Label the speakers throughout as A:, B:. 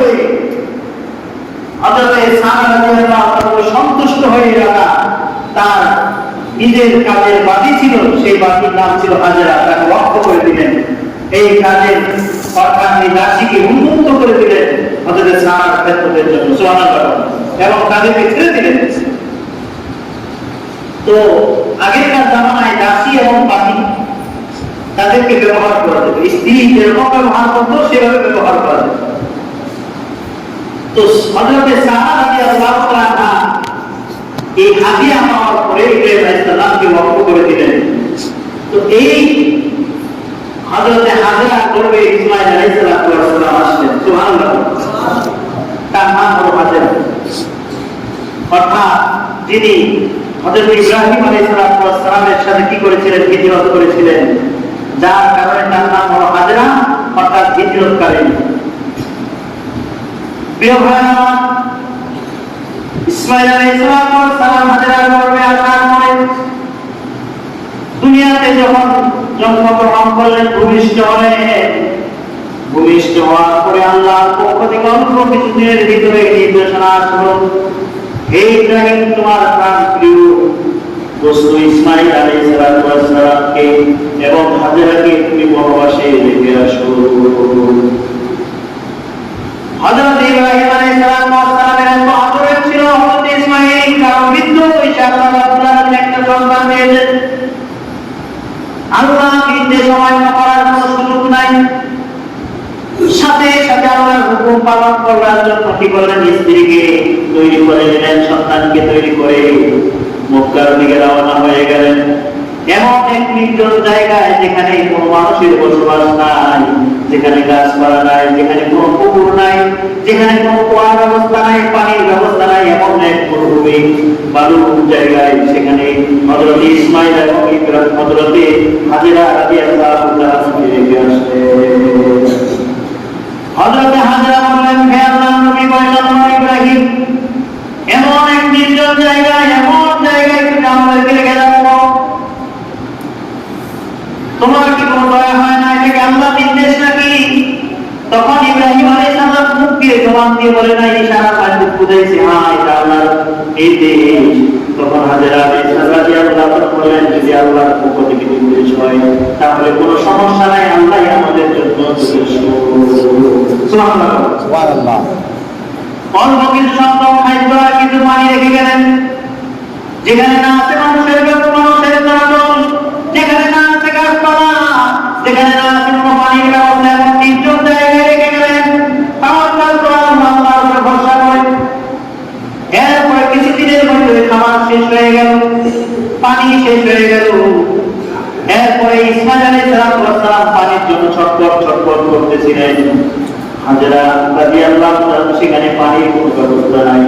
A: করে হযরত সারা রাদিয়াল্লাহু তাআলা সন্তুষ্ট হয়ে রাখা তার নিজের কাজের বাতি ছিল, সেই বাতির নাম ছিল হাজেরা, তাকে ওয়াকফ করে দিলেন। এই কাজের অর্থাৎ এই দাসীকে উন্মুক্ত করে দিলেন হযরত সারার খেদমতের জন্য, সুবহানাল্লাহ, এবং তাদেরকে ছেড়ে দিলেন। তো আগেরকার জামানায় দাসী এবং বাতি তাদেরকে ব্যবহার করা যেত, স্ত্রী যেরকম ব্যবহার করতো সেভাবে ব্যবহার করা যেত। তো হযরত সারা রাদিয়াল্লাহু তাআলা এই হাদিয়া পাওয়ার পরে ইব্রাহিম আলাইহিস সালামকে ওয়াকফ করে দিলেন। তো এই হযরত হাজরা গর্ভে ইসমাঈল আলাইহিস সালাম আসলেন, সুবহানাল্লাহ। তার নাম হলো হাজরা, অর্থাৎ যিনি হযরত ইব্রাহিম আলাইহিস সালামের সাথে কি করেছিলেন, হিজরত করেছিলেন, যার কারণে তার নাম হলো হাজরা, অর্থাৎ হিজরতকারী। প্রিয় ভাইরা, ইসমাঈল আলাইহিস সালাম হাজরার গর্ভে আসার পরে দুনিয়াতে যখন জন্মগ্রহণ করলেন, ভূমিষ্ঠ হলেন। ভূমিষ্ঠ হওয়ার পরে আল্লাহর পক্ষ থেকে অল্প কিছুদিনের ভিতরে নির্দেশনা আসলো, হে ইব্রাহিম, তোমার প্রাণপ্রিয় দোস্ত ইসমাঈল আলাইহিস সালামকে এবং হাজরাকে তুমি বনবাসে রেখে আসো। হযরত ইব্রাহিম আলাইহিস সালামের এত আদরের ছিল হযরত ইসমাঈল, কারণ বৃদ্ধ বয়সে আল্লাহ রাব্বুল আলামিন একটা সন্তান দিয়েছেন। আল্লাহ নির্দেশ অমান্য করার কোনো সুযোগ নাই। সাথে সাথে আল্লাহর হুকুম পালন করার জন্য কি করলেন, স্ত্রীকে তৈরি করে দিলেন, সন্তানকে তৈরি করে মক্কার দিকে রওনা হয়ে গেলেন। এমন এক নির্জন জায়গায় যেখানে কোনো মানুষের বসবাস নাই, যেখানে গাছপালা নাই, যেখানে কোনো পুকুর নাই, যেখানে কোনো কুয়ার ব্যবস্থা নাই, পানির ব্যবস্থা নাই, এমন এক মরুভূমি বালুর জায়গায় সেখানে হযরত ইসমাঈল এবং হযরত হাজরা রাদিয়াল্লাহু তাআলা রেখে আসলেন। হযরত হাজরা বললেন, হে আল্লাহর নবী পয়গম্বর ইব্রাহিম, এমন এক নির্জন জায়গায়, এমন জায়গায় তুমি আমাদেরকে রেখে যাও, তোমার কি কোনো দয়া হয় না? এটা কি আল্লাহর নির্দেশ নাকি? তখন ইব্রাহিম আলাইহিস সালাম মুখ দিয়ে জবান দিয়ে বলে না, ইশারা করে বুঝাইছে, হ্যাঁ এটা আল্লাহর নির্দেশ। তখন হাজরা রাদিয়াল্লাহু তাআলা বললেন, যদি আল্লাহর পক্ষ থেকে নির্দেশ হয় তাহলে কোনো সমস্যা নাই, আল্লাহই আমাদের জন্য যথেষ্ট। সুবহানাল্লাহ, সুবহানাল্লাহ। অল্প কিছু সংখ্যক খাদ্য আর কিছু পানি রেখে গেলেন, যেখানে না আছে মানুষের চলাচল, যেখানে না আছে গাছপালা, যেখানে না আছে কোনো পানির ব্যবস্থা, এবং নির্জন জায়গায় রেখে গেলেন। তাওয়াক্কুল করা আল্লাহর উপর ভরসা করে। এরপরে কিছুদিনের মধ্যে খাবার শেষ হয়ে গেল, পানি শেষ হয়ে গেল। এরপরে ইসমাঈল আলাইহিস সালাম পানির জন্য ছটফট করতেছিলেন। হাজরা রাদিয়াল্লাহু তাআলা সেখানে পানির কোনো ব্যবস্থা নাই।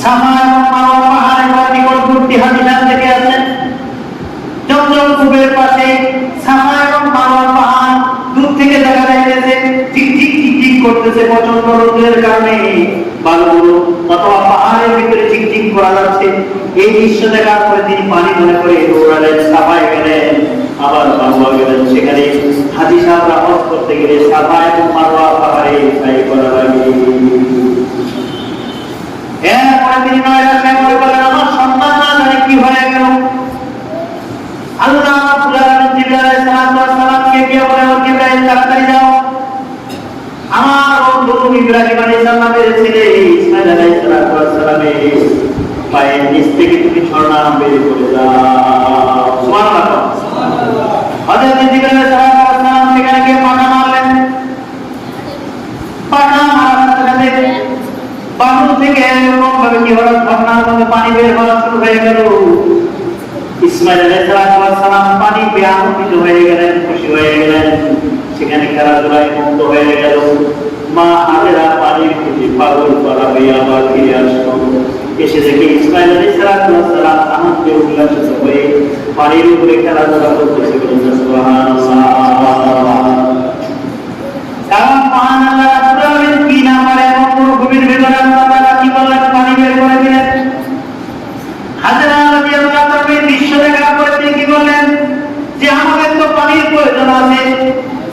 A: সাফা এবং মারওয়া পাহাড়ের নিকটবর্তী হাদিসান থেকে আসেন, জমজম কূপের পাশে সাফা এবং মারওয়া পাহাড় দূর থেকে দেখা যাইতেছে ঝিকঝিক করতেছে, প্রচন্ড রোদের কারণে বালুগুলো অথবা পাহাড়ের ভিতরে ঝিকঝিক করা যাচ্ছে। এই দৃশ্য দেখার পরে তিনি পানি মনে করে দৌড়ালেন, সাফায় গেলেন, আবার মারওয়া গেলেন। সেখানে হাজী সাহেবরা হজ করতে গেলে সাফা এবং মারওয়া পাহাড়ে সাই করা লাগে। এরপরে তিনি নয়রাশায় পড়ে বলেন, আমার সন্তান না জানে কি হয়ে গেল। আল্লাহ রাব্বুল আলামিন জিবরাইল আলাইহিস সালামকে গিয়ে বলে, ও জিবরাইল, তাড়াতাড়ি যাও, আমার বন্ধু ইব্রাহিম আলাইহিস সালামের ছেলে ইসমাঈল আলাইহিস সালামের পায়ের নিচ থেকে তুমি ঝর্ণা বের করে দাও। সুবহানাল্লাহ, সুবহানাল্লাহ। হযরত জিবরাইল আলাইহিস সালাম সেখানে গিয়ে পাটা মারলেন। পাটা মারার সাথে বালু থেকে এরকম ভাবে কি হলো, ঝর্ণার মধ্যে পানি বের হওয়া শুরু হয়ে গেল। ইসমাঈল আলাইহিস সালাম পানি পেয়ে আনন্দিত হয়ে গেলেন, খুশি হয়ে গেলেন। সেখানে খেলাধুলায় মুক্ত হয়ে গেল। মা হাজরা পানির খুশি পাগল করা হয়ে আবার ফিরে আসলো। এসে দেখে ইসমাঈল আলাইহিস সালাম আনন্দে উল্লাসিত হয়ে পানির উপরে খেলাধুলা করতেছে। সুবহানাল্লাহ। কারণ মহান আল্লাহ রাব্বুল আলামিন কি না পারে, মরুভূমির ভিতরে আল্লাহ তাআলা কি বলেন, পানি বের করে দিলেন। হাজরা রাদিয়াল্লাহু তাআলা দৃশ্য দেখার পরে তিনি কি বললেন, যে আমাদের তো পানির প্রয়োজন আছে,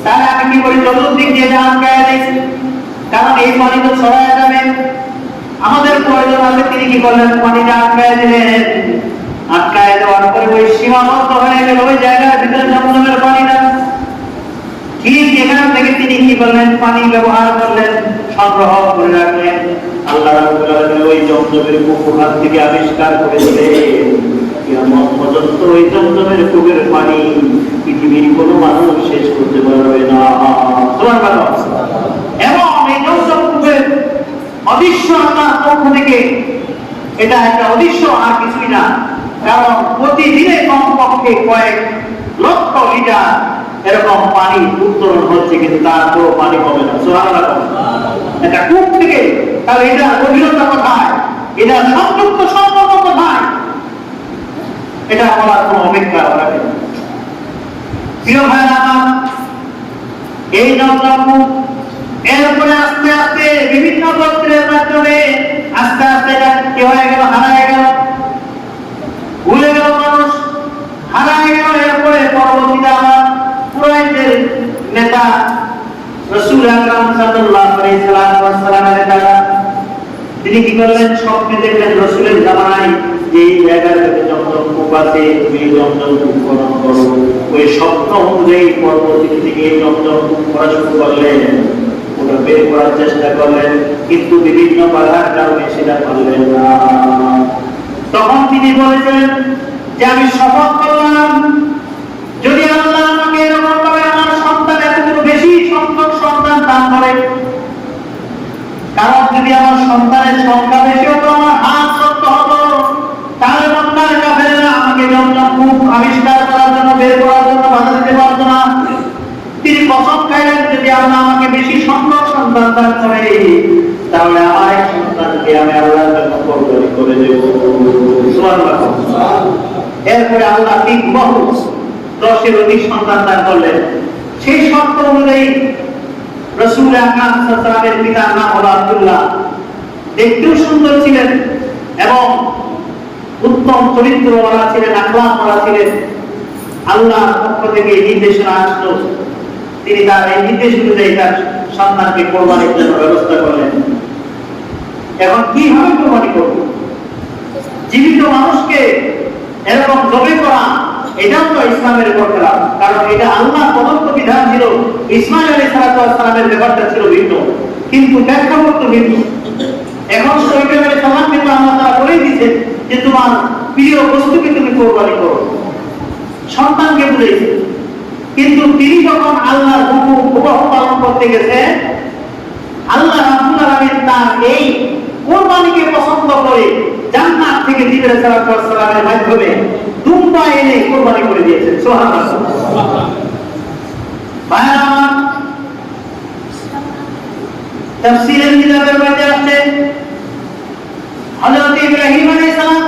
A: তাহলে আমি কি করি, চতুর্দিক দিয়ে জাহাজ গায়ে দিই। কারণ এই পানি তো ছড়ায় যাবে, আমাদের প্রয়োজন আছে। তিনি কি করলেন? পানিটা আটকায় দিলেন। আটকায় দেওয়ার পরে ওই সীমাবদ্ধ হয়ে গেল ওই জায়গার ভিতরে জমজমের পানিটা। ঠিক এখান থেকে তিনি কি করলেন? পানি ব্যবহার করলেন, সংগ্রহ করে রাখলেন। আল্লাহ রাব্বুল আলামিন ওই জমজমের কূপ ওখান থেকে আবিষ্কার করে দিলেন। কিয়ামত পর্যন্ত ওই জমজমের কূপের পানি পৃথিবীর কোনো মানুষ শেষ করতে পারবে না। সুবহানাল্লাহ। এবং এই জমজম কূপের অদৃশ্য আল্লাহর পক্ষ থেকে, এটা একটা অদৃশ্য আর কিছুই না। কারণ প্রতিদিনে কমপক্ষে কয়েক লক্ষ লিটার এরকম পানি উত্তোলন হচ্ছে, কিন্তু তারপর পানি কমে না। সুবহানাল্লাহ। এটা কূপ থেকে, তাহলে এটা গভীরতা কোথায়? এটা সংযুক্ত সম্পর্ক কোথায়? এটা বলার কোনো অপেক্ষা রাখে না। প্রিয় ভাইরা আমার, এই জমজম কূপ এরপরে আস্তে আস্তে বিভিন্ন গোত্রের মাধ্যমে আস্তে আস্তে এটা কি হয়ে গেল? হারায় গেল, ভুলে গেল মানুষ, হারায় গেল। এরপরে পরবর্তীতে আমার কুরাইশদের নেতা রাসূল আকরাম সাল্লাল্লাহু আলাইহি ওয়াসাল্লামের দ্বারা তিনি কি করলেন? স্বপ্নে দেখলেন রাসূলের জামানায় যে জায়গার ভিতরে জমজম কূপ আছে, তুমি জমজম কূপ খনন করো। ওই স্বপ্ন অনুযায়ী পরবর্তীতে তিনি জমজম কূপ করা শুরু করলেন, ওটা বের করার চেষ্টা করলেন, কিন্তু বিভিন্ন বাধার কারণে সেটা পারলেন না। তখন তিনি বলেছেন যে আমি শপথ করলাম, যদি আল্লাহ আমাকে এরকম ভাবে আমার সন্তান এতটুকু বেশি সংখ্যক সন্তান দান করে, কারণ যদি আমার সন্তানের সংখ্যা বেশি হতো আমার হাত শক্ত হতো, তাহলে মক্কার কাফেররা আমাকে জমজম কূপ আবিষ্কার করার জন্য, বের করার জন্য বাধা দিতে পারতো না। তিনি কসম খাইলেন, যদি আল্লাহ আমাকে বেশি সংখ্যক সন্তান দান করে, তাহলে আমার এক সন্তানকে আমি আল্লাহর জন্য কোরবানি করে দেব। সুবহানাল্লাহ। এরপরে আল্লাহ ঠিক বহু 10-এর অধিক সন্তান দান করলেন। সেই শর্ত অনুযায়ী রাসূল আকরাম সাল্লাল্লাহু আলাইহি ওয়াসাল্লামের পিতার নাম হলো আব্দুল্লাহ। দেখতেও সুন্দর ছিলেন এবং উত্তম চরিত্রওয়ালা ছিলেন, আখলাকওয়ালা ছিলেন। আল্লাহর পক্ষ থেকে নির্দেশনা আসলো, তিনি তার এই নির্দেশ অনুযায়ী তার সন্তানকে কোরবানির জন্য ব্যবস্থা করলেন। এখন কিভাবে কোরবানি করব? জীবিত মানুষকে এরকম জবে করা, এটাও তো ইসলামের উপর খেলাফ। কারণ এটা আল্লাহর প্রদত্ত বিধান ছিল। ইসমাঈল আলাইহিস সালামের ব্যাপারটা ছিল ভিন্ন, কিন্তু প্রেক্ষাপট ভিন্ন। এখন তো ইব্রাহিম আলাইহিস সালামকে তো আল্লাহ তাআলা বলেই দিয়েছেন যে তোমার প্রিয় বস্তুকে তুমি কোরবানি করো, সন্তানকে বুঝাইছে। কিন্তু তিনি যখন আল্লাহর হুকুম হুবহু পালন করতে গেছেন, আল্লাহ রাব্বুল আলামিন তার এই কোরবানিকে পছন্দ করে জান্নাত থেকে জিবরাইল সাল্লাল্লাহু আলাইহি ওয়াসাল্লামের মাধ্যমে দুম্বা এনে কোরবানি করে দিয়েছেন। সুবহানাল্লাহ। ভাইরা আমার, তাফসীরের কিতাবের মধ্যে আছে হযরত ইব্রাহিম আলাইহিস সালাম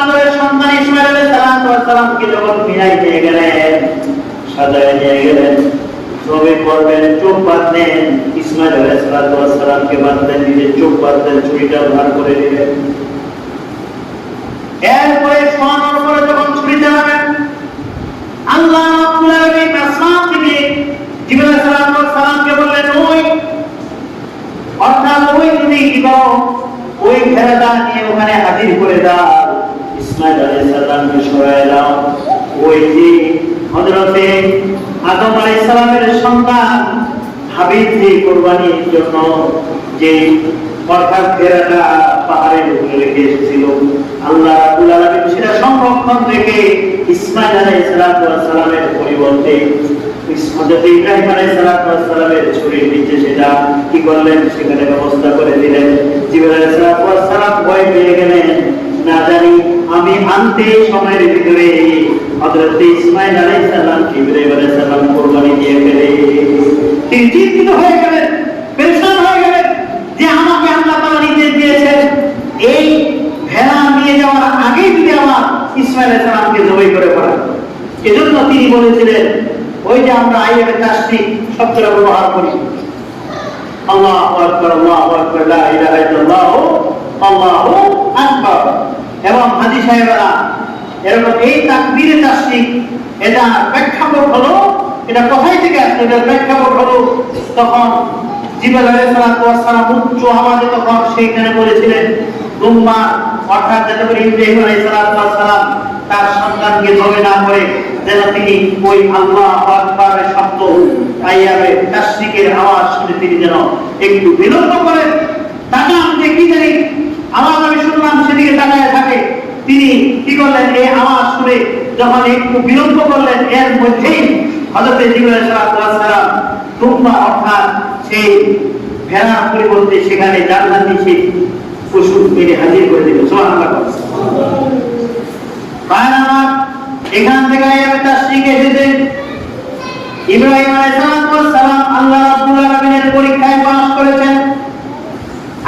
A: তার সন্তান ইসমাঈল আলাইহিস সালামকে যখন মিলাই নিয়ে গেলেন, সাজায় নিয়ে গেলেন, জবে করবেন, চোখ বাঁধলেন, ইসমাঈল আলাইহিস সালামকে বাঁধলেন, নিজের চোখ বাঁধলেন, ছুরিটা ধার করে দিলেন। এরপরে শোয়ানোর পরে যখন ছুরি চালাবেন, আল্লাহ রাব্বুল আলামিন আসমান থেকে জিবরাইল সালামকে বললেন, ওই অর্থাৎ ওই তুমি কি করো, ওই ভেড়াটা নিয়ে ওখানে হাজির করে দাও। ইসমাঈল আলাইহিস সালামকে সরায় দাও। ওই যে হযরতে আদম আলাইহিস সালামের সন্তান হাবিল যে কোরবানির জন্য যে অর্থাৎ ভেড়াটা পাহাড়ের উপরে রেখে এসেছিল, আল্লাহ রাব্বুল আলামিন সেটা সংরক্ষণ রেখে ইসমাঈল আলাইহিস সালামের পরিবর্তে হযরত ইব্রাহিম আলাইহিস সালামের ছুরির নিচে সেটা কি করলেন? সেখানে ব্যবস্থা করে দিলেন। জিবরাইল আলাইহিস সালাম ভয় পেয়ে গেলেন, না জানি আমি আনতে সময়ের ভিতরে হযরত ইসমাঈল আলাইহিস সালাম ইব্রাহিম আলাইহিস সালাম কোরবানি দিয়ে ফেলে। তিনি চিন্তিত হয়ে গেলেন, পেরেশান হয়ে গেলেন যে আমাকে আল্লাহ তাআলা নির্দেশ দিয়েছেন এই ভেড়া নিয়ে যাওয়ার আগে যদি আমার ইসমাঈল আলাইহিস সালামকে জবাই করে ফেলা। এজন্য তিনি বলেছিলেন, ওই যে আমরা আইয়ের তাসবিহ শব্দটা ব্যবহার করি, আল্লাহু আকবার, আল্লাহু আকবার, লা ইলাহা ইল্লাল্লাহ, আল্লাহু আকবার। এবং হাজী সাহেবেরা এরকম এই তাকবীরে তাসবিহ, এটা প্রেক্ষাপট হলো, এটা কোথায় থেকে আসছে? এটা প্রেক্ষাপট হলো তখন জিবরাইল আলাইহিস সালাম উচ্চ আওয়াজে তখন সেইখানে বলেছিলেন দুম্মা, অর্থাৎ যাতে করে ইব্রাহিম আলাইহিস সালাম তার সন্তানকে জবে না করে যেন তিনি ওই আল্লাহু আকবারের শব্দ তাইয়াবে তাশরিকের আওয়াজ শুনে তিনি যেন একটু বিলম্ব করেন। তাকান যে কি জানি আওয়াজ আমি শুনলাম, সেদিকে তাকায় থাকে। তিনি কি করলেন, এই আওয়াজ শুনে যখন একটু বিলম্ব করলেন, এর মধ্যেই হযরত জিবরাইল আলাইহিস সালাম দুম্মা অর্থাৎ সেই ভেড়ার পরিবর্তে সেখানে জান্নাতি সেই পশু মেরে হাজির করে দিল। সুবহানাল্লাহ। আমার এখান থেকে আমি তাশরিক এসেছে। ইব্রাহিম আলাইহিস সালাম আল্লাহ রাব্বুল আলামিনের পরীক্ষায় পাস করেছেন।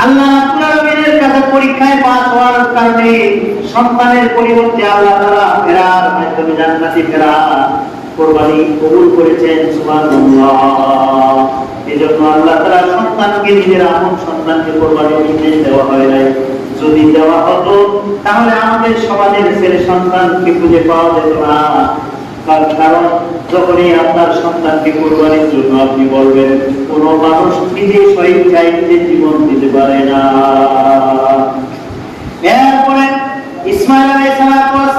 A: আল্লাহ রাব্বুল আলামিনের কাছে পরীক্ষায় পাস হওয়ার কারণে সন্তানের পরিবর্তে আল্লাহ তাআলা ভেড়ার মাধ্যমে জান্নাতি ভেড়া কুরবানি কবুল করেছেন। সুবহানাল্লাহ। এজন্য আল্লাহ তাআলা সন্তানকে, নিজের আপন সন্তানকে কুরবানি দিতে দেওয়া হয় নাই। যদি দেওয়া হতো তাহলে আমাদের সমাজের ছেলে সন্তানকে খুঁজে পাওয়া যেত না। কারণ যখনই আপনার সন্তানকে কুরবানির জন্য আপনি বলবেন, কোন মানুষ নিজে স্বেচ্ছায় নিজের জীবন দিতে পারে না। এরপরে ইসমাঈল আলাইহিস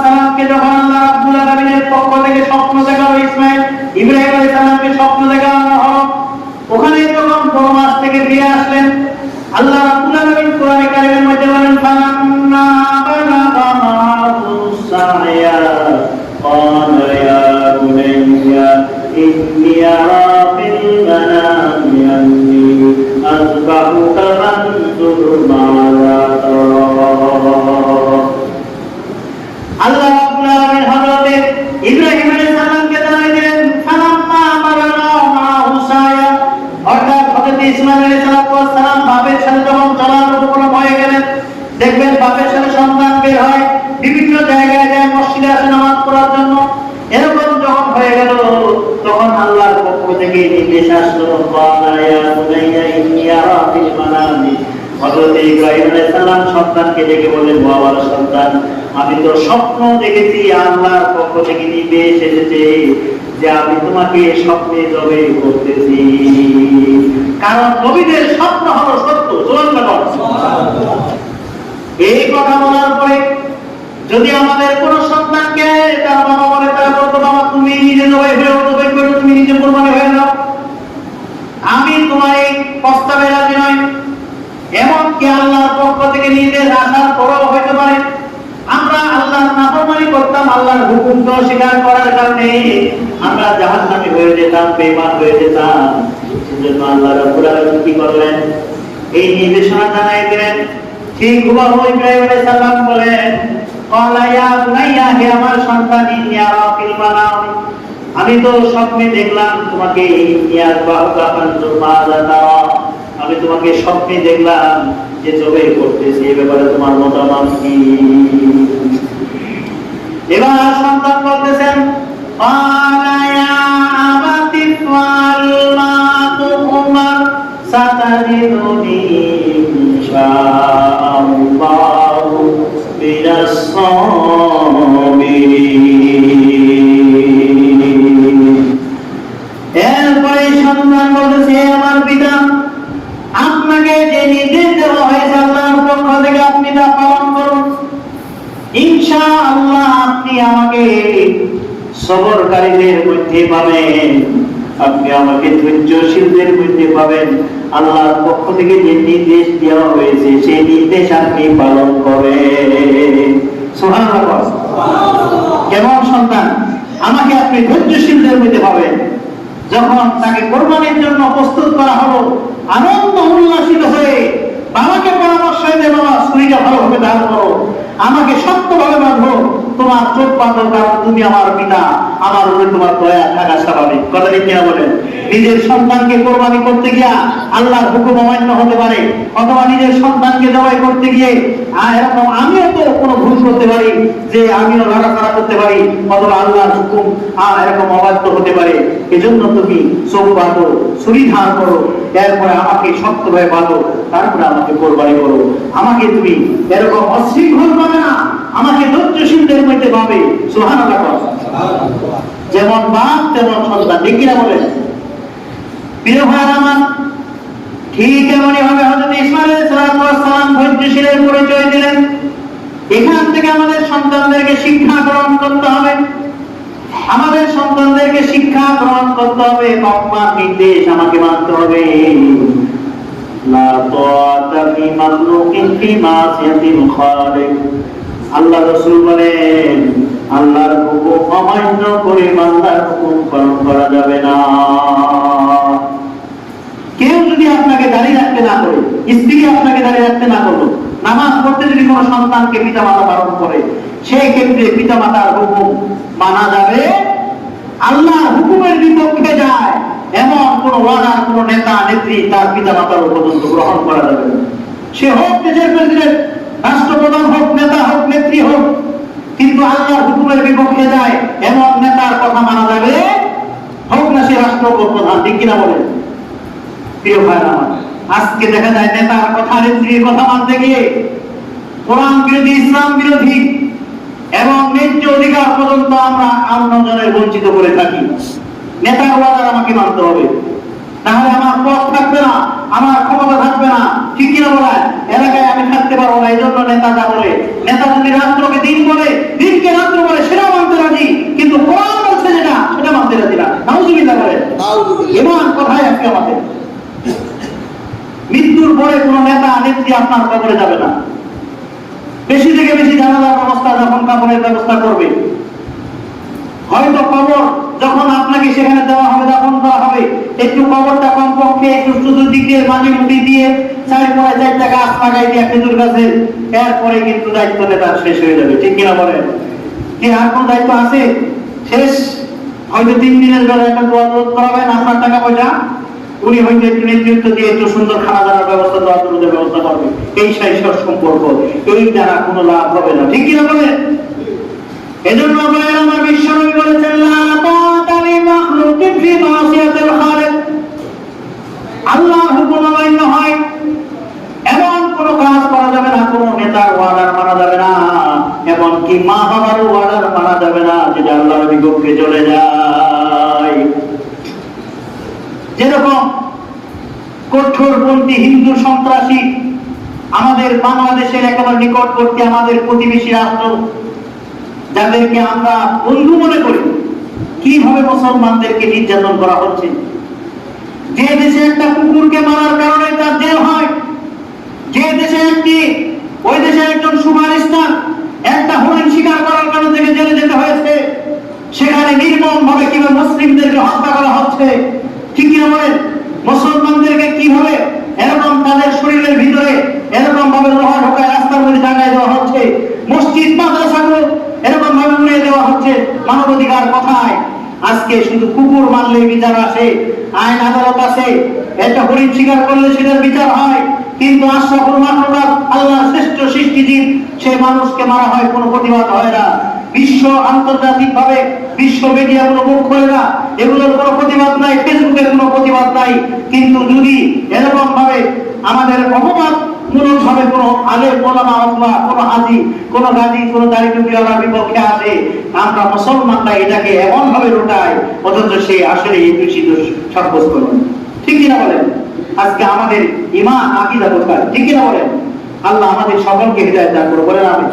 A: সালামকে যখন আল্লাহ রাব্বুল আলামিনের পক্ষ থেকে স্বপ্ন দেখালো, ইব্রাহিম আলাইহিস সালামকে স্বপ্ন দেখানো হলো। ওখানে যখন বড় মাছ থেকে ফিরে আসলেন, আল্লাহ রাব্বুল আলামিন কোরআনে কারীমের মধ্যে বলেন, ফালাম্মা বালাগা মা'হু সা'য়া ক্বালা ইয়া বুনাইয়া ইন্নী আরা ফিল মানামি আন্নী আযবাহুকা ফানজুর মাযা তারা। আল্লাহ রাব্বুল আলামিন হযরত ইব্রাহিম আলাইহিস সালামকে জানাই দিলেন, ফালাম্মা বালাগা মা'হু সা'য়া, অর্থাৎ হযরত ইসমাঈল আলাইহিস সালাম বাপের সাথে যখন চলার উপক্রম হয়ে গেলেন, দেখবেন বাপের সাথে সন্তান বের হয়, বিভিন্ন জায়গায় যায় মসজিদে আসে নামাজ পড়ার জন্য। এরকম যখন হয়ে গেল, তখন আল্লাহর পক্ষ থেকে নির্দেশ আসলো, ক্বালা ইয়া বুনাইয়া ইন্নী আরা ফিল মানামি। হযরত ইব্রাহিম আলাইহিস সালাম সন্তানকে ডেকে বললেন, ও আমার সন্তান, আমি তো স্বপ্ন দেখেছি, আল্লাহর পক্ষ থেকে নির্দেশ এসেছে যে আমি তোমাকে স্বপ্নে জবে করতেছি। কারণ নবীদের স্বপ্ন হলো সত্য। এই কথা বলার পরে যদি আমাদের কোন সন্তানকে তার বাবা বলে, তারা বলতো, বাবা তুমি নিজে জবাই হয়ে জবাই করে তুমি নিজে কোরবানি হয়ে যাও, আমি তোমার এই প্রস্তাবে রাজি নই। এমনকি আল্লাহর পক্ষ থেকে নির্দেশ আসার পরেও হইতে পারে আমরা আল্লাহর নাফরমানি করতাম, আল্লাহর হুকুমকে অস্বীকার করার কারণে আমরা জাহান্নামী হয়ে যেতাম, বেঈমান হয়ে যেতাম। সেজন্য আল্লাহ রাব্বুল আলামিন কি করলেন, এই নির্দেশনা জানাই দিলেন। ঠিক হুবহু ইব্রাহিম আলাইহিস সালাম বলেন, ক্বালা ইয়া বুনাইয়া, হে আমার সন্তান, ইন্নী আরা ফিল মানামি, আমি তো স্বপ্নে দেখলাম তোমাকে, ইন্নী আযবাহুকা ফানজুর মাযা তারা, আমি তোমাকে স্বপ্নে দেখলাম যে জবাই করতেছি, এই ব্যাপারে তোমার মতামত কি? এবার সন্তান বলতেছেন, ক্বালা ইয়া আবাতি ফাল মা তুমার সাতাজিদুনি ইনশাআল্লাহু মিনাস সাবিরিন। এরপরে সন্তান বলতেছে, আমার পিতা, আপনাকে যে নির্দেশ দেওয়া হয়েছে আল্লাহর পক্ষ থেকে আপনি তা পালন করুন। ইনশাআল্লাহ আপনি আমাকে সবরকারীদের মধ্যে পাবেন, আপনি আমাকে ধৈর্যশীলদের মধ্যে পাবেন। আল্লাহর পক্ষ থেকে যে নির্দেশ দেওয়া হয়েছে সেই নির্দেশ আপনি পালন করেন। সুবহানাল্লাহ। কেমন সন্তান, আমাকে আপনি ধৈর্যশীলদের মধ্যে পাবেন। যখন তাকে কোরবানির জন্য প্রস্তুত করা হলো, আনন্দ উল্লাসিত হয়ে বাবাকে পরামর্শ দিয়ে, বাবা ছুরিটা ভালোভাবে ধার করো, আমাকে শক্তভাবে বাঁধো, তোমার চোখ বাঁধো, কারণ তুমি আমার পিতা, আমার উপরে তোমার দয়া থাকা স্বাভাবিক। কথাটা কি বলেন? নিজের সন্তানকে কোরবানি করতে গিয়া আল্লাহর হুকুম অমান্য হতে পারে, অথবা নিজের সন্তানকে জবাই করতে গিয়ে এরকম আমিও তো কোনো ভুল করতে পারি, যে আমিও লড়াচড়া করতে পারি, অথবা আল্লাহর হুকুম এরকম অবাধ্য হতে পারে। এজন্য তুমি চোখ বাঁধো, ছুরি ধার করো, এরপরে আমাকে শক্তভাবে বাঁধো, তারপরে আমাকে কোরবানি করো। আমাকে তুমি এরকম অশৃঙ্খল পাবে না, আমাকে ধৈর্যশীলদের মধ্যে পাবে। সুবহানাল্লাহ। যেমন বাপ তেমন সন্তান, ঠিক কিনা বলেন? প্রিয় ভাইরা আমার, ঠিক এমনই ভাবে হযরত ইসমাঈল আলাইহিস সালাম ধৈর্যশীলের পরিচয় দিলেন। এখান থেকে আমাদের সন্তানদেরকে শিক্ষা গ্রহণ করতে হবে, আমাদের সন্তানদেরকে শিক্ষা গ্রহণ করতে হবে, বাবা নির্দেশ আমাকে মানতে হবে। লা তাআতা ফি মাখলুকিন ফি মাসিয়াতিল খালিক। আল্লাহ রাসূল বলেন আল্লাহর হুকুম অমান্য করে বান্দার হুকুম পালন করা যাবে না। কেউ যদি আপনাকে দাঁড়িয়ে রাখতে না করে, স্ত্রী আপনাকে দাঁড়িয়ে রাখতে না করলো, নামাজ পড়তে যদি কোনো সন্তানকে পিতামাতা বারণ করে, সেই ক্ষেত্রে পিতামাতার হুকুম মানা যাবে। আল্লাহর হুকুমের বিপক্ষে যায় এমন কোন ওয়াদা, কোন নেতা নেত্রী তার পিতামাতার পর্যন্ত গ্রহণ করা যাবে না। সে হোক দেশের প্রেসিডেন্ট, রাষ্ট্রপ্রধান হোক, নেতা হোক, নেত্রী হোক, কিন্তু আল্লাহর হুকুমের বিপক্ষে যায় এমন নেতার কথা মানা যাবে, হোক না সে রাষ্ট্রপ্রধান। ঠিক কিনা বলেন প্রিয় ভাইরা আমার? আজকে দেখা যায় নেতার কথা, নেত্রীর কথা মানতে গিয়ে কোরআন বিরোধী, ইসলাম বিরোধী এবং ন্যায্য অধিকার পর্যন্ত আমরা অন্যজনের বঞ্চিত করে থাকি। নেতার ওয়াদা আমাকে মানতে হবে, তাহলে আমার পথ থাকবে না, আমার ক্ষমতা থাকবে না। ঠিক কিনা বলেন? এলাকায় আমি থাকতে পারবো না। এই জন্য নেতা যা বলে, নেতা যদি রাত্রকে দিন বলে, দিনকে রাত্র বলে, সেটা মানতে রাজি, কিন্তু কোরআন বলছে যেটা, সেটা মানতে রাজি না। নাউজুবিল্লাহ বলেন। ইমান কোথায় আজকে আমাদের? মৃত্যুর পরে কোন নেতা নেত্রী আপনার কবরে যাবে না। বেশি থেকে বেশি জানাজার ব্যবস্থা, যখন কাপড়ের ব্যবস্থা করবে, হয়তো কবর যখন আপনাকে সেখানে দেওয়া হবে, দাফন করা হবে, একটু কবরটা কমপক্ষে একটু চতুর্দিকে মাঝে মুড়ি দিয়ে 4 গাছ লাগাই দিয়ে খেজুর গাছে, এরপরে কিন্তু দায়িত্ব নেতার শেষ হয়ে যাবে। ঠিক কিনা বলেন? কি আর কোন দায়িত্ব আছে? শেষ। হয়তো 3 দিনের বেলা একটা দোয়া করাবেন, আপনার টাকা পয়সা, উনি হয়তো একটু নেতৃত্ব দিয়ে একটু সুন্দর খানা দানার ব্যবস্থা, দোয়া দরুদের ব্যবস্থা করবে। এই সাইসর সম্পর্ক, এই দ্বারা কোনো লাভ হবে না। ঠিক কিনা বলেন? এজন্য আমার বিশ্বনবী বলেছেন লা তাআতা লি মাখলুকিন ফি মাসিয়াতিল খালিক। আল্লাহর হুকুম অমান্য হয় এমন কোন কাজ করা যাবে না, কোন নেতার ওয়ার্ডার মানা যাবে না, এমনকি মা বাবার ওয়ার্ডার মানা যাবে না যেটা আল্লাহর বিপক্ষে চলে যায়। যেরকম কঠোরপন্থী হিন্দু সন্ত্রাসী আমাদের বাংলাদেশের একেবারে নিকটবর্তী আমাদের প্রতিবেশী রাষ্ট্র, যাদেরকে আমরা বন্ধু মনে করি, কিভাবে মুসলমানদেরকে নির্যাতন করা হচ্ছে। যে দেশে একটা কুকুরকে মারার কারণে তার জেল হয়, যে দেশে ওই দেশে একজন সুপারস্টার একটা হরিণ শিকার করার কারণে থেকে জেলে যেতে হয়েছে, সেখানে নির্মম ভাবে কিভাবে মুসলিমদেরকে হত্যা করা হচ্ছে। ঠিক কিনা বলেন? মুসলমানদেরকে কিভাবে এরকম তাদের শরীরের ভিতরে এরকম ভাবে লোহা ঢোকায় রাস্তার মধ্যে জায়গায় দেওয়া হচ্ছে, মসজিদ মাদ্রাসাগুলো এরকম ভাবে উড়িয়ে দেওয়া হচ্ছে। মানবাধিকার কোথায়? আজকে শুধু কুকুর মারলে বিচার আসে, আইন আদালত আছে, একটা হরিণ শিকার করলে সেটার বিচার হয়, কিন্তু আশরাফুল মাখলুকাত আল্লাহর শ্রেষ্ঠ সৃষ্টিজীব সেই মানুষকে মারা হয়, কোনো প্রতিবাদ হয় না। বিশ্ব আন্তর্জাতিক ভাবে বিশ্ব মিডিয়া কোনো মুখ খোলে না, এগুলোর কোনো প্রতিবাদ নাই, ফেসবুকের কোনো প্রতিবাদ নাই। কিন্তু যদি এরকম ভাবে আমাদের অপবাদ মূলক ভাবে কোনো আলেম ওলামা অথবা কোনো হাজি, কোনো গাজী, কোনো দাড়ি টুপিওয়ালার বিপক্ষে আসে, আমরা মুসলমানরা এটাকে এমন ভাবে লুটাই, অথচ সে আসলে এই দূষিত সাব্যস্ত নয়। ঠিক কিনা বলেন? আজকে আমাদের ঈমান আকীদা কোথায়? ঠিক কিনা বলেন? আল্লাহ আমাদের সকলকে হিদায়াত দান করুন, বলেন আমিন।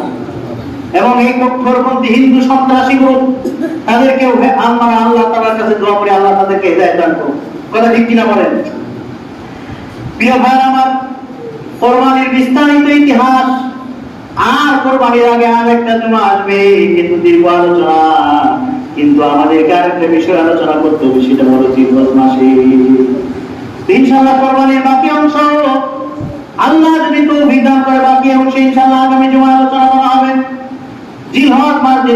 A: এবং এই কঠোরপন্থী হিন্দু সন্ত্রাসী গ্রুপ, তাদেরকেও আমরা আল্লাহ তাআলার কাছে দোয়া করি, আল্লাহ তাদেরকে হিদায়াত দান করুন। কথা ঠিক কিনা বলেন? প্রিয় ভাই আমার, কোরবানির বিস্তারিত ইতিহাস আর কোরবানির আগে আর একটা জমা আসবে, কিন্তু দীর্ঘ আলোচনা। কিন্তু আমাদেরকে আরেকটা বিষয় আলোচনা করতে হবে, সেটা হলো জিলহজ মাসে ইনশাআল্লাহ কোরবানির বাকি অংশ, আল্লাহ যদি তৌফিক দান করে, বাকি অংশ ইনশাআল্লাহ আগামী জুমায় আলোচনা করা হবে। জিলহজ মাস যে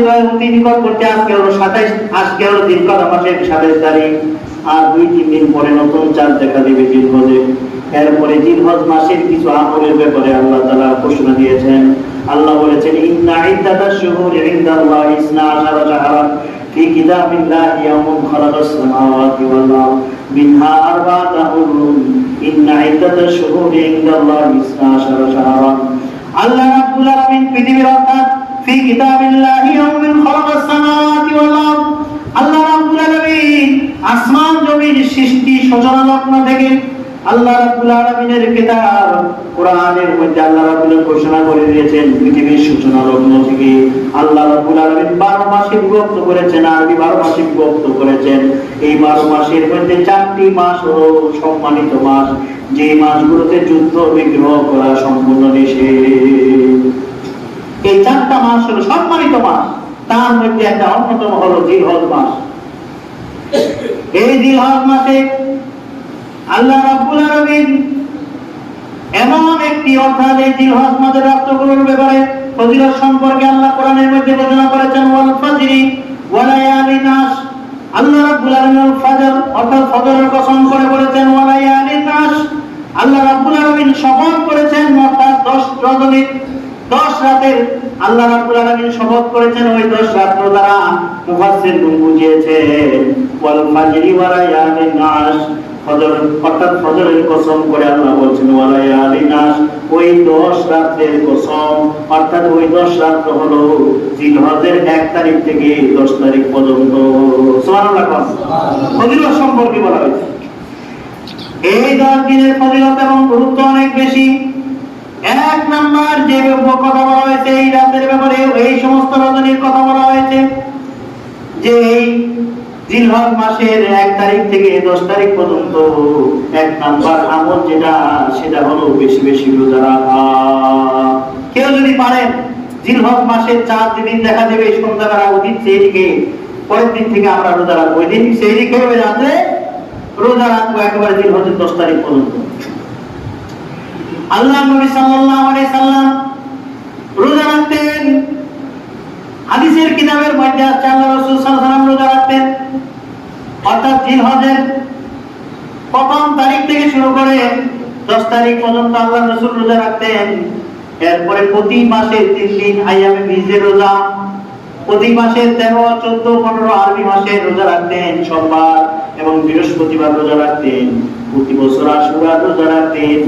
A: নিকট করতে, আজকে হলো 27, আজকে হলো জিলকদা মাসের 27 তারিখ, আর 2-3 দিন পরে নতুন চাঁদ দেখা দেবে জিলহজে। এরপরে জিলহজ মাসের কিছু আমলের ব্যাপারে আল্লাহ তাআলা ঘোষণা দিয়েছেন। আল্লাহ বলেছেন ইন্না ইদ্দাতাশ শুহুরি ইনদাল্লাহি 12 শাহরান ফি কিতাবিল্লাহি ইয়াওমুন খালাকাস সামাওয়াতি ওয়াল আরদ মিনহা আরবা'তুন হুরুম ইন্না ইদ্দাতাশ শুহুরি ইনদাল্লাহি 12 শাহরান। আল্লাহ রাব্বুল আলামিন পৃথিবীর অর্থাৎ ফি কিতাবিল্লাহি ইয়াওমুন খালাকাস সামাওয়াতি ওয়াল আরদ, আল্লাহ রাব্বুল আলামিন আসমান জমির সৃষ্টি সূচনা লগ্ন থেকে আল্লাহ রাব্বুল আলামিনের কিতাব কোরআনের মধ্যে আল্লাহ রাব্বুল ঘোষণা করে দিয়েছেন পৃথিবীর সূচনা লগ্ন থেকে আল্লাহ রাব্বুল আলামিন 12 মাসে বিভক্ত করেছেন, আরবি 12 মাসে বিভক্ত করেছেন। এই 12 মাসের মধ্যে 4টি মাস হলো সম্মানিত মাস, যে মাসগুলোতে যুদ্ধ বিগ্রহ করা সম্পূর্ণ নিষেধ। এই 4টা মাস হলো সম্মানিত মাস, তার মধ্যে একটা অন্যতম হলো জিলহজ মাস। এই জিলহজ মাসে আল্লাহ রাব্বুল আলামিন এমন একটি অর্থাৎ এই জিলহজ মাসের রাতগুলোর ব্যাপারে ফজিলত সম্পর্কে আল্লাহ কোরআনের মধ্যে ঘোষণা করেছেন, ওয়াল ফাজরি ওয়া লায়ালিন আশ। আল্লাহ রাব্বুল আলামিন ফজর অর্থাৎ ফজরের কসম করে বলেছেন ওয়া লায়ালিন আশ। আল্লাহ রাব্বুল আলামিন শপথ করেছেন অর্থাৎ 10 রজনী 10 রাতের আল্লাহ রাব্বুল আলামিন শপথ করেছেন ওই 10 রাত্র দ্বারা মুফাসসিরগণ বুঝিয়েছেন ওয়াল ফাজরি ওয়া লায়ালিন আশ। ফজর অর্থাৎ ফজরের কসম করে আল্লাহ বলছেন ওয়া লায়ালিন আশ, ওই 10 রাতের কসম অর্থাৎ ওই 10 রাত হলো জিলহজের 1 তারিখ থেকে 10 তারিখ পর্যন্ত। সুবহানাল্লাহ। ফজিলত সম্পর্কে বলা হয়েছে এই 10 দিনের ফজিলত এবং গুরুত্ব অনেক বেশি। এক নাম্বার যে কথা বলা হয়েছে এই রাতের ব্যাপারে, এই সমস্ত রজনীর কথা বলা হয়েছে যে এই জিলহজ মাসের 1 তারিখ থেকে 10 তারিখ পর্যন্ত 1 নাম্বার আমল যেটা সেটা হলো বেশি বেশি রোজা রাখা। কেউ যদি পারেন জিলহজ মাসের 4 দিন দেখা যাবে সন্ধ্যাবেলা উদিত সেই দিকে পরের দিন থেকে আমরা রোজা রাখবো, ওই দিন সেই দিকে রাতে রোজা রাখবো একেবারে জিলহজের 10 তারিখ পর্যন্ত। আল্লাহ নবী সাল্লাল্লাহু আলাইহি সাল্লাম রোজা রাখতেন। হাদিসের কিতাবের মধ্যে আছে আল্লাহ রাসূল সাল্লাল্লাহু আলাইহি সাল্লাম রোজা রাখতেন অর্থাৎ জিলহজের প্রথম তারিখ থেকে শুরু করে 10 তারিখ পর্যন্ত আল্লাহ রাসূল রোজা রাখতেন। এরপরে প্রতি মাসে 3 দিন আইয়ামে বীজের রোজা, প্রতি মাসে 13, 14, 15 আরবি মাসে রোজা রাখতেন, সোমবার এবং বৃহস্পতিবার রোজা রাখতেন। প্রতি বছর আশুরা রোজা রাখতেন।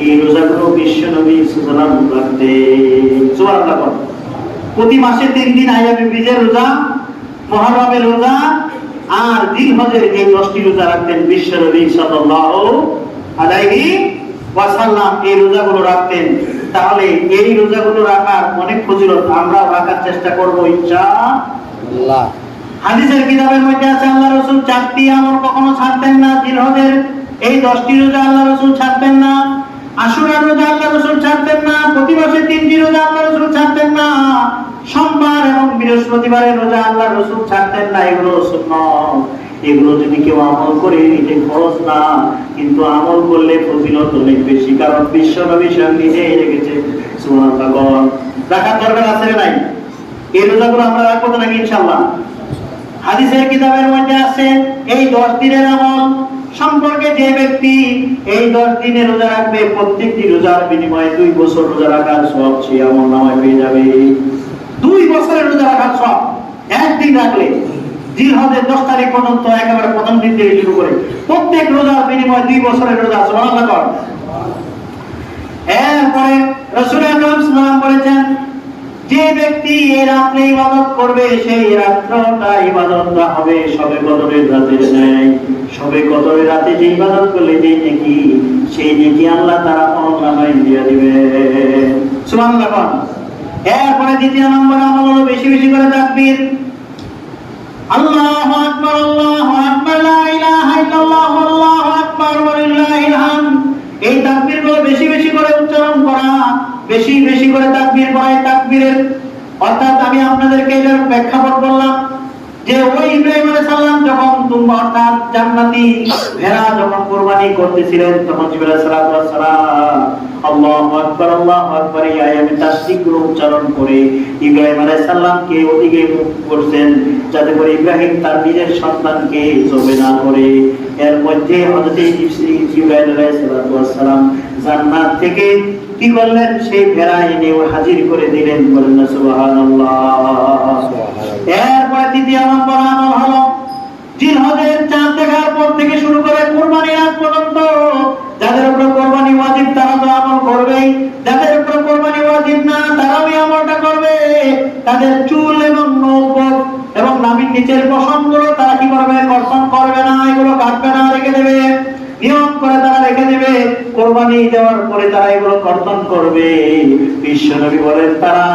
A: এই রোজাগুলো বিশ্ব নবী সাল্লাল্লাহু আলাইহি ওয়াসাল্লাম রাখতেন। সুবহানাল্লাহ। প্রতি মাসে 3 দিন আইয়ামে বীজের রোজা, মুহররমের রোজা আর জিলহজের এই 10টি রোজা রাখতেন বিশ্ব নবী সাল্লাল্লাহু আলাইহি ওয়াসাল্লাম। এই রোজাগুলো রাখতেন। তাহলে এই রোজাগুলো রাখার অনেক ফজিলত, আমরা রাখার চেষ্টা করব ইনশাআল্লাহ। হাদিসের কিতাবের মধ্যে আছে আল্লাহ রাসূল 4টি আমল কখনো ছাড়তেন না। জিলহজের এই 10টি রোজা আল্লাহ রাসূল ছাড়তেন না, আশুরার রোজা আল্লাহ রাসূল ছাড়তেন না, প্রতি মাসে 3টি রোজা আল্লাহ রাসূল ছাড়তেন না, সোমবার এবং বৃহস্পতিবারের রোজা আল্লাহ রাসূল ছাড়তেন না। এগুলো সুন্নাত, এগুলো যদি কেউ আমল করে এটা ফরজ না, কিন্তু আমল করলে ফজিলত অনেক বেশি, কারণ বিশ্ব নবী স্বয়ং নিজেই রেখেছে। সুবহানাল্লাহ। রাখার দরকার আছে না নাই? এই রোজাগুলো আমরা রাখবো তো নাকি ইনশাআল্লাহ? হাদিসের কিতাবের মধ্যে আছে এই 10 দিনের আমল সম্পর্কে যে ব্যক্তি এই 10 দিনের রোজা রাখবে প্রত্যেকটি রোজার বিনিময়ে 2 বছর রোজা রাখার সওয়াব সে আমলনামায় পেয়ে যাবে। 2 বছরের রোজা রাখার সওয়াব একদিন রাখলে জিলহজের 10 তারিখ পর্যন্ত একেবারে প্রথম দিন থেকে শুরু করে প্রত্যেক রোজার বিনিময়ে 2 বছরের রোজা। সুবহানাল্লাহ। এরপরে রাসূল আকরাম সাল্লাল্লাহু আলাইহি ওয়াসাল্লাম বলেছেন যে ব্যক্তি এই রাতে ইবাদত করবে সেই রাতটা ইবাদতটা হবে শবে কদরের রাতের ন্যায়। শবে কদরের রাতে যে ইবাদত করলে যে নেকি, সেই নেকি আল্লাহ তাআলা আমলনামায় দিয়ে দিবেন। সুবহানাল্লাহ। এরপরে দ্বিতীয় নম্বর আমল হলো বেশি বেশি করে তাকবীর। আল্লাহু আকবার, আল্লাহু আকবার, লা ইলাহা ইল্লাল্লাহু, আল্লাহু আকবার ওয়া লিল্লাহিল হামদ। এই তাকবীরগুলো বেশি বেশি করে উচ্চারণ করা, বেশি বেশি করে তাকবীর করা। তাকবীরের অর্থাৎ আমি আপনাদেরকে এর প্রেক্ষাপট বললাম যে ওই ইব্রাহিম আলাইহিস সালাম যখন অর্থাৎ জান্নাতি ভেড়া যখন কুরবানি করতেছিলেন তখন জিবরাইল আলাইহিস সালাম আল্লাহু আকবার, আল্লাহু আকবার এই আয়াতে তাসবিহগুলো উচ্চারণ করে ইব্রাহিম আলাইহিস সালামকে ওদিকে মুখ করছেন যাতে করে ইব্রাহিম তার নিজের সন্তানকে জবে না করে। এর মধ্যে হযরত জিবরাইল আলাইহিস সালাম জান্নাত থেকে কি করলেন, সেই ভেড়া এনে হাজির করে দিলেন। বলেন না সুবহানাল্লাহ। এরপরে দ্বিতীয় নম্বর আমল হলো জিলহজের চাঁদ দেখার পর থেকে শুরু করে কুরবানির আগ পর্যন্ত যাদের উপর কুরবানি ওয়াজিব তারা তো আমল করবেই, যাদের উপর কুরবানি ওয়াজিব না তারাও এই আমলটা করবে। তাদের চুল এবং নখ এবং নাভির নিচের পশমগুলো তারা কি করবে, কর্তন করবে না, এগুলো কাটবে না, রেখে দেবে, নিয়ম করে তারা রেখে দেবে। করে তারা এগুলো কর্তন করবে। বিশ্বনবী বলেন তারা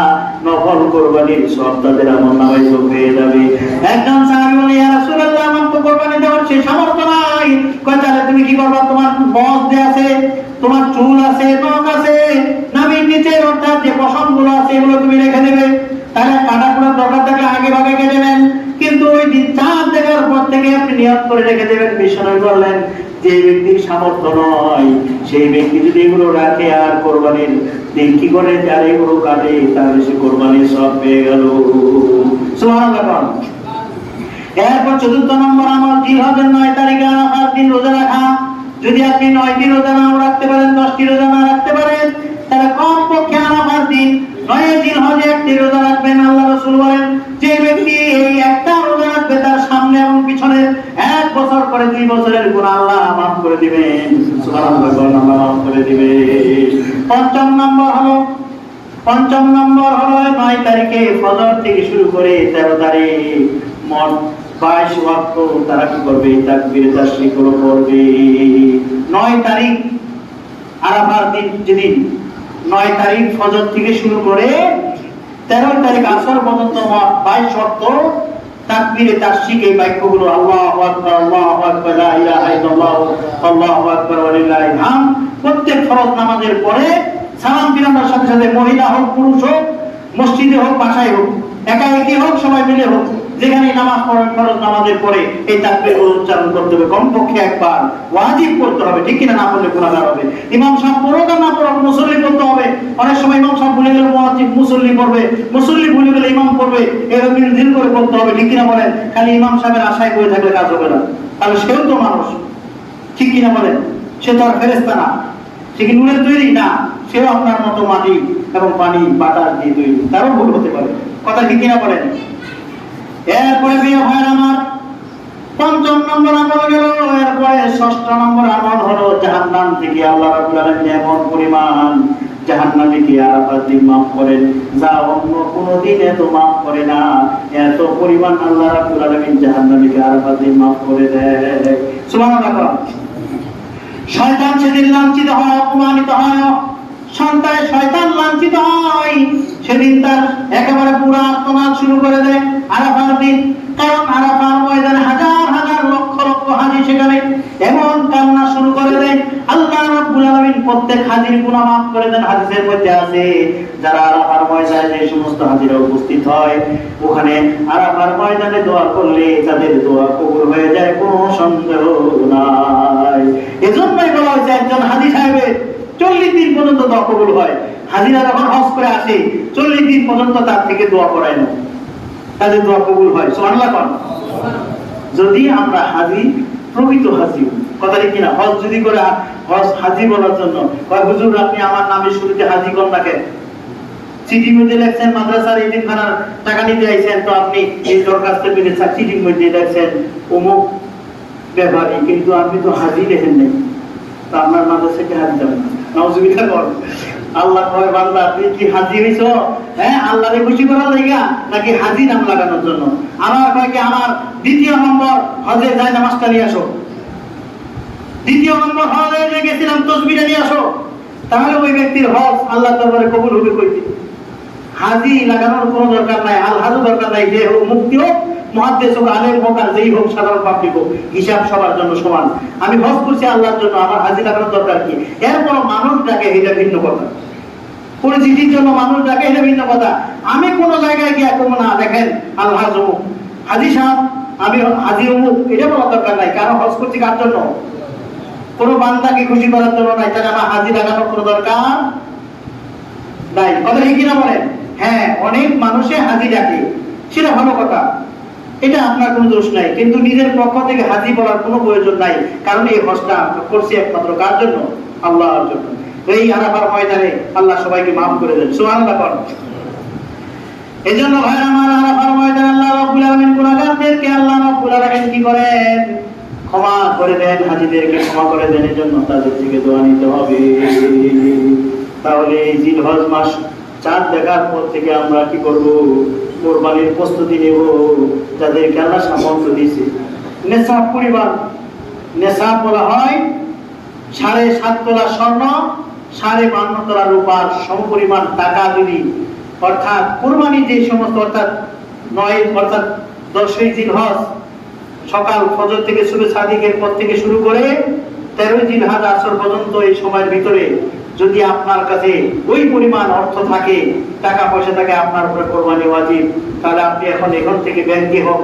A: নফল কোরবানির সব তাদের আমলনামায় যোগ হয়ে যাবে। একজন সাহাবী বলে, ইয়া রাসূলুল্লাহ, আমার তো কোরবানি দেওয়ার সেই সামর্থ্য নাই। কয় তাহলে তুমি কি করবা? তোমার বস যে আছে, তোমার চুল আছে, নখ আছে, নাভির নিচের অর্থাৎ যে পশমগুলো আছে এগুলো তুমি রেখে দেবে। তাহলে কাটা কুড়ার দরকার থাকলে আগে ভাগে কেটে নেন, কিন্তু ওই দিন চাঁদ দেখার পর থেকে আপনি নিয়ত করে রেখে দেবেন। বিশ্বনবী বললেন, যে ব্যক্তির সামর্থ্য নয় সেই ব্যক্তি যদি এগুলো রাখে আর কোরবানির দিন কি করে যার এগুলো কাটে, তাহলে সে কোরবানির সব পেয়ে গেল। সুবহানাল্লাহ। এরপর ৪র্থ নম্বর আমল, জিলহজের ৯ তারিখে আরাফার দিন রোজা রাখা। যদি আপনি ৯টি রোজা নাও রাখতে পারেন, 10টি রোজা না রাখতে পারেন, তাহলে কমপক্ষে আরাফার দিন ৯ জিলহজে একটি রোজা রাখবেন। আল্লাহ রাসূল বলেন, যে ব্যক্তি এই একটা রোজা রাখবে তার সামনে এবং পিছনে ১ বছর করে ২ বছরের গুনাহ আল্লাহ মাফ করে দিবেন। সুবহানাল্লাহ, আল্লাহ মাফ করে দিবেন। পঞ্চম নম্বর হলো ৯ তারিখে ফজর থেকে শুরু করে ১৩ তারিখ মোট ২২ ওয়াক্ত তারা কি করবে? তাকবীরে তাশরিক করবে। ৯ তারিখ আরাফার দিন, যেদিন ৯ তারিখ ফজর থেকে শুরু করে ১৩ তারিখ আসর পর্যন্ত মোট ২২ ওয়াক্ত তাকবীরে তাশরিক, এই বাক্যগুলো আল্লাহু আকবার, আল্লাহু আকবার, লা ইলাহা ইল্লাল্লাহ, আল্লাহু আকবার ওয়া লিল্লাহিল হামদ, প্রত্যেক ফরজ নামাজের পরে সালাম ফিরানোর সাথে সাথে মহিলা হোক পুরুষ হোক, মসজিদে হোক বাসায় হোক, একাকি হোক সবাই মিলে হোক, যেখানে নামাজ পড়েন ফরজ নামাজের পরে এই তাকবীরগুলো উচ্চারণ করতে হবে। কমপক্ষে একবার ওয়াজিব করতে হবে, ঠিক কিনা? না পড়লে গুনাহগার হবে। ইমাম সাহেব পড়ুক আর না পড়ুক, মুসল্লি পড়তে হবে। অনেক সময় ইমাম সাহেব ভুলে গেলে মুসল্লি পড়বে, মুসল্লি ভুলে গেলে ইমাম পড়বে, এরকম মিলঝিল করে পড়তে হবে, ঠিক কিনা বলেন? খালি ইমাম সাহেবের আশায় বসে থাকলে কাজ হবে না। তাহলে সেও তো মানুষ, ঠিক কিনা বলেন? সে তো আর ফেরেশতা না, সে কি নুনের তৈরি না, সেও আপনার মতো মাটি এবং পানি বাতাস দিয়ে তৈরি, তারও ভুল হতে পারে। কথা ঠিক কিনা বলেন? এরপরে প্রিয় ভাইরা আমার, ৫ম নম্বর আমল গেল। এরপরে ৬ষ্ঠ নম্বর আমল হলো জাহান্নাম থেকে আল্লাহ রাব্বুল আলামিন এমন পরিমাণ জাহান্নামীকে আরাফাত দিন মাফ করেন যা অন্য কোনো দিন এত মাফ করে না। এত পরিমাণ আল্লাহ রাব্বুল আলামিন জাহান্নামীকে আরাফাত দিন মাফ করে দেয়। সুবহানাল্লাহ। শয়তান সেদিন লাঞ্ছিত হয়, অপমানিত হয়, শয়তান লাঞ্ছিত হয়, সেদিন তার একেবারে পুরো আত্মনাদ শুরু করে দেয় আরাফার দিন। কারণ আরাফার ময়দানে হাজার হাজার লক্ষ লক্ষ হাজী সেখানে এমন কান্না শুরু করে দেয়, আল্লাহ রাব্বুল আলামিন প্রত্যেক হাজীর গুনাহ মাফ করে দেন। হাদিসের মধ্যে আছে, যারা আরাফার ময়দানে যে সমস্ত হাজীরা উপস্থিত হয়, ওখানে আরাফার ময়দানে দোয়া করলে তাদের দোয়া কবুল হয়ে যায়, কোনো সন্দেহ নাই। এজন্যই বলা হয়েছে একজন হাজী সাহেবের ৪০ দিন পর্যন্ত দোয়া কবুল হয়। হাজীরা যখন হজ করে আসে ৪০ দিন পর্যন্ত তার থেকে দোয়া করায় না, তাদের দোয়া কবুল হয়। সুবহানাল্লাহ। যদি আমরা হাজী, প্রকৃত হাজী, কথা ঠিক কিনা? হজ যদি করে, হজ হাজী বলার জন্য হুজুর আপনি আমার নামে শুরুতে হাজী কোন রাখে, চিঠি মধ্যে লেখছেন মাদ্রাসার এতিমখানার টাকা নিতে আইছেন, তো আপনি এই দরখাস্ত পেলে চিঠির মধ্যে লেখছেন অমুক ব্যাপারী, কিন্তু আপনি তো হাজী লেখেন নাই, তা আপনার মাদ্রাসাকে হাজী যাবেন না। নাউজুবিল্লাহ করেন। আল্লাহ কয়, বান্দা তুই কি হাজী হইছ? হ্যাঁ, আল্লাহরে খুশি করার লাগা নাকি হাজী নাম লাগানোর জন্য? আমার কয় কি, আমার ২য় নম্বর হজে যায় নামাজটা নিয়ে আসো, ২য় নম্বর হজে যে গেছিলাম তসবিহটা নিয়ে আসো, তাহলে ওই ব্যক্তির হজ আল্লাহ দরবারে কবুল হবে কইতে। হাজী লাগানোর কোনো দরকার নাই, আল হাজু দরকার নাই। যে হোক, মুফতি হোক, মুহাদ্দিস হোক, আলেম হোক, আর যেই হোক, সাধারণ পাবলিক হোক, হিসাব সবার জন্য সমান। আমি হজ করছি আল্লাহর জন্য, আমার হাজী লাগানোর দরকার কি? এরপর মানুষ ডাকে, এটা ভিন্ন কথা। পরিচিতির জন্য মানুষ ডাকে, এটা ভিন্ন কথা। আমি কোন জায়গায় গিয়ে কম না, দেখেন আল্লাহ অমুক, হাজী সাহেব আমি হাজী অমুক, এটা বলার দরকার নাই। কারণ হজ করছি কার জন্য? কোনো বান্দাকে খুশি করার জন্য নাই, তাহলে আমার হাজী লাগানোর কোনো দরকার নাই। কথা ঠিক কিনা বলেন? হ্যাঁ, অনেক মানুষে হাজী ডাকে, সেটা ভালো কথা, এটা আপনার কোনো দোষ নাই, কিন্তু নিজের পক্ষ থেকে হাজী বলার কোনো প্রয়োজন নাই। কারণ এই হজটা করছি একমাত্র কার জন্য? আল্লাহর জন্য। এই আরাফার ময়দানে আল্লাহ সবাইকে মাফ করে দেন। সুবহানাল্লাহ। এজন্য ভাই আমার, আরাফার ময়দানে আল্লাহ রাব্বুল আলামিন গুনাহগারদেরকে আল্লাহ রাব্বুল আলামিন কি করেন? ক্ষমা করে দেন, হাজীদেরকে ক্ষমা করে দেন। এজন্য তাদের থেকে দোয়া নিতে হবে। তাহলে এই জিলহজ মাস চাঁদ দেখার পর থেকে আমরা কি করব? কোরবানির প্রস্তুতি নেব। যাদেরকে আল্লাহ সামর্থ্য দিয়েছে, নেশাব পরিমাণ, নেশাব বলা হয় ৭.৫ তোলা স্বর্ণ, 52.5 তলা রূপার সমপরিমাণ টাকা যদি, অর্থাৎ কুরবানি যে সমস্ত, অর্থাৎ 10ই জিলহজ সকাল ফজর থেকে শুরু, সাদিকের পর থেকে শুরু করে 13ই জিলহজ আসর পর্যন্ত এই সময়ের ভিতরে যদি আপনার কাছে ওই পরিমাণ অর্থ থাকে, টাকা পয়সা থাকে, আপনার উপরে কোরবানি ওয়াজিব। তাহলে আপনি এখন থেকে ব্যাংকে হোক